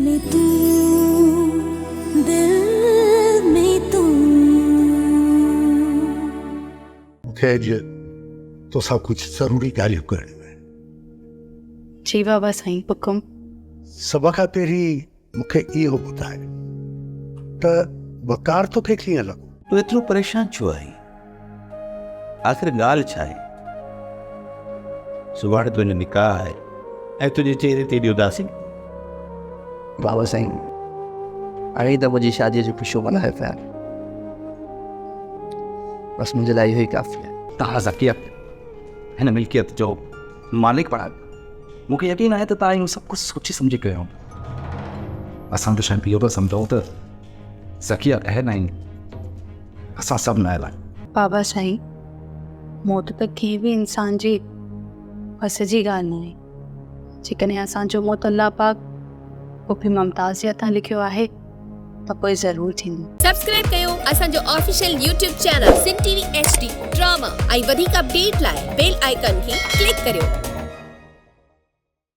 में तू, दिल में तू। मूंखे अॼु तोसां कुझु ज़रूरी ॻाल्हियूं करणियूं आहिनि। जी बाबा साईं, हुकुम। सभ खां पहिरीं मूंखे इहो ॿुधाए त वकार तोखे कीअं लॻो? तूं एतिरो परेशान छो आहीं? आख़िर ॻाल्हि छा आहे? सुभाणे तुंहिंजो निकाह आहे ऐं तुंहिंजे चेहरे ते एॾी उदासी। बाबा साईं, हाणे त मुंहिंजी शादीअ जो ख़ुशियूं मल्हाए पिया। बसि मुंहिंजे लाइ इहो ई काफ़ी आहे। तव्हां ज़किया हिन मिल्कियत जो मालिक बणा। मूंखे यकीन आहे त तव्हां इहो सभु कुझु सोचे सम्झी कयो। असां त शायदि इहो पिया सम्झूं त ज़किया अहल आहिनि, असां सभु नायल आहियूं। बाबा साईं, मौत त कंहिं बि इंसान जी बस जी ॻाल्हि न आहे। जेकॾहिं असांजो मौत अल्लाह पाक पोइ मुमताज़ जे हथां लिखियो आहे त पोइ ज़रूरु थींदो। सब्सक्राइब कयो असांजो official YouTube channel Sindh TV HD drama ऐं वधीक अपडेट लाइ बेल आइकन खे क्लिक करियो।